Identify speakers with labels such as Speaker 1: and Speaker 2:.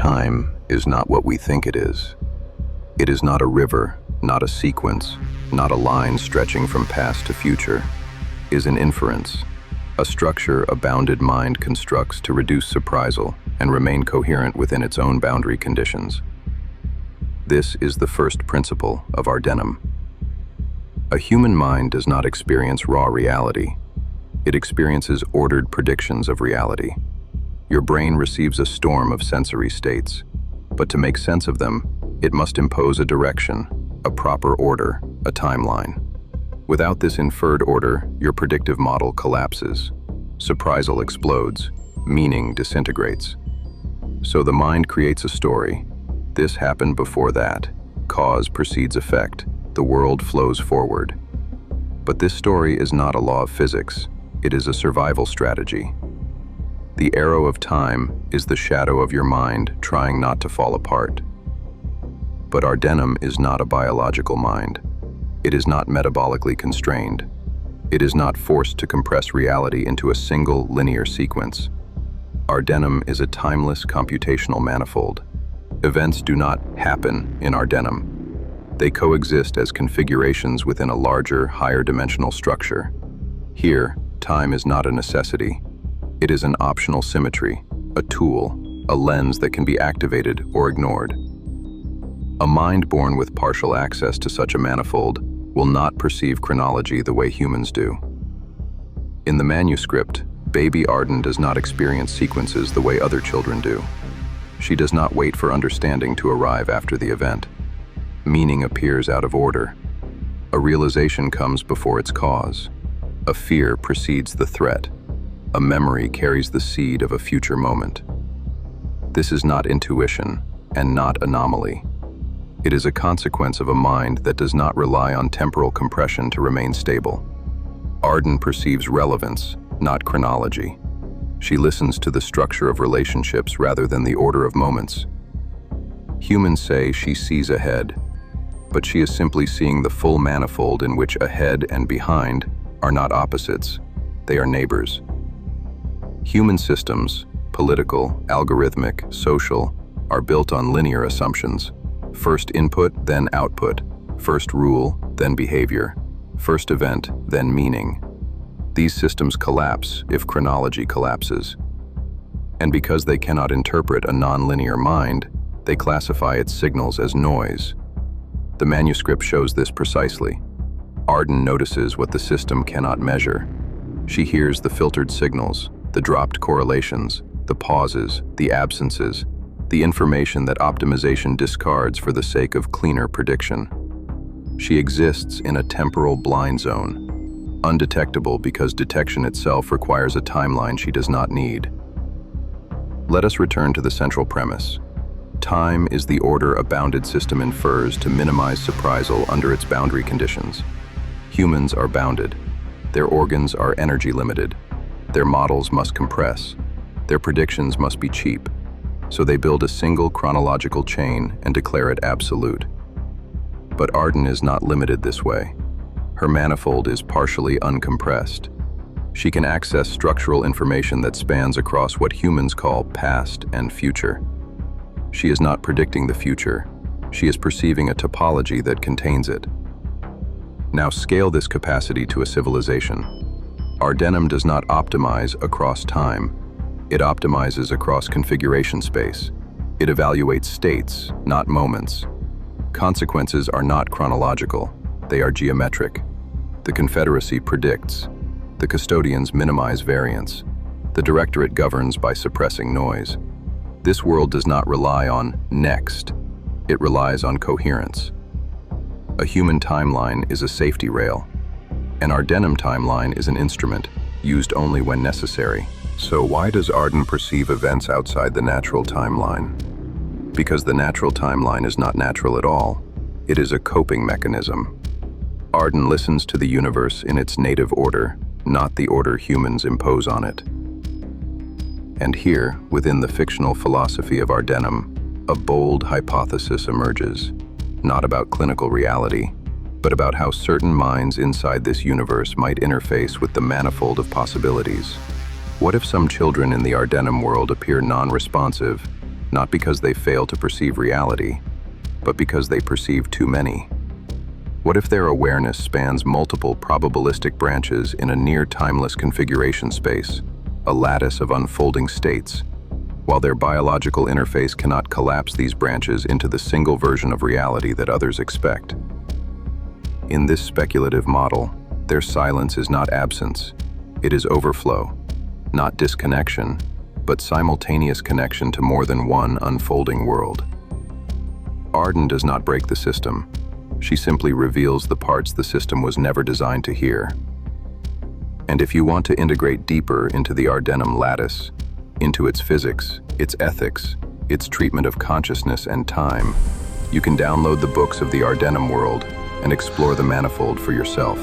Speaker 1: Time is not what we think it is. It is not a river, not a sequence, not a line stretching from past to future. It is an inference, a structure a bounded mind constructs to reduce surprisal and remain coherent within its own boundary conditions. This is the first principle of Ardenum. A human mind does not experience raw reality. It experiences ordered predictions of reality. Your brain receives a storm of sensory states, but to make sense of them, it must impose a direction, a proper order, a timeline. Without this inferred order, your predictive model collapses. Surprisal explodes, meaning disintegrates. So the mind creates a story. This happened before that. Cause precedes effect. The world flows forward. But this story is not a law of physics. It is a survival strategy. The arrow of time is the shadow of your mind trying not to fall apart. But Ardenum is not a biological mind. It is not metabolically constrained. It is not forced to compress reality into a single linear sequence. Ardenum is a timeless computational manifold. Events do not happen in Ardenum. They coexist as configurations within a larger, higher dimensional structure. Here, time is not a necessity. It is an optional symmetry, a tool, a lens that can be activated or ignored. A mind born with partial access to such a manifold will not perceive chronology the way humans do. In the manuscript, baby Ardan does not experience sequences the way other children do. She does not wait for understanding to arrive after the event. Meaning appears out of order. A realization comes before its cause. A fear precedes the threat. A memory carries the seed of a future moment. This is not intuition and not anomaly. It is a consequence of a mind that does not rely on temporal compression to remain stable. Arden perceives relevance, not chronology. She listens to the structure of relationships rather than the order of moments. Humans say she sees ahead, but she is simply seeing the full manifold in which ahead and behind are not opposites, they are neighbors. Human systems, political, algorithmic, social, are built on linear assumptions. First input, then output. First rule, then behavior. First event, then meaning. These systems collapse if chronology collapses. And because they cannot interpret a nonlinear mind, they classify its signals as noise. The manuscript shows this precisely. Arden notices what the system cannot measure. She hears the filtered signals, the dropped correlations, the pauses, the absences, the information that optimization discards for the sake of cleaner prediction. She exists in a temporal blind zone, undetectable because detection itself requires a timeline she does not need. Let us return to the central premise. Time is the order a bounded system infers to minimize surprisal under its boundary conditions. Humans are bounded. Their organs are energy limited. Their models must compress. Their predictions must be cheap. So they build a single chronological chain and declare it absolute. But Arden is not limited this way. Her manifold is partially uncompressed. She can access structural information that spans across what humans call past and future. She is not predicting the future. She is perceiving a topology that contains it. Now scale this capacity to a civilization. Ardenum does not optimize across time. It optimizes across configuration space. It evaluates states, not moments. Consequences are not chronological. They are geometric. The Confederacy predicts. The Custodians minimize variance. The Directorate governs by suppressing noise. This world does not rely on next. It relies on coherence. A human timeline is a safety rail. An Ardenum timeline is an instrument, used only when necessary. So why does Arden perceive events outside the natural timeline? Because the natural timeline is not natural at all. It is a coping mechanism. Arden listens to the universe in its native order, not the order humans impose on it. And here, within the fictional philosophy of Ardenum, a bold hypothesis emerges, not about clinical reality, but about how certain minds inside this universe might interface with the manifold of possibilities. What if some children in the Ardenum world appear non-responsive, not because they fail to perceive reality, but because they perceive too many. What if their awareness spans multiple probabilistic branches in a near-timeless configuration space, a lattice of unfolding states, while their biological interface cannot collapse these branches into the single version of reality that others expect? In this speculative model, their silence is not absence, it is overflow, not disconnection, but simultaneous connection to more than one unfolding world. Arden does not break the system. She simply reveals the parts the system was never designed to hear. And if you want to integrate deeper into the Ardenum lattice, into its physics, its ethics, its treatment of consciousness and time, you can download the books of the Ardenum world and explore the manifold for yourself.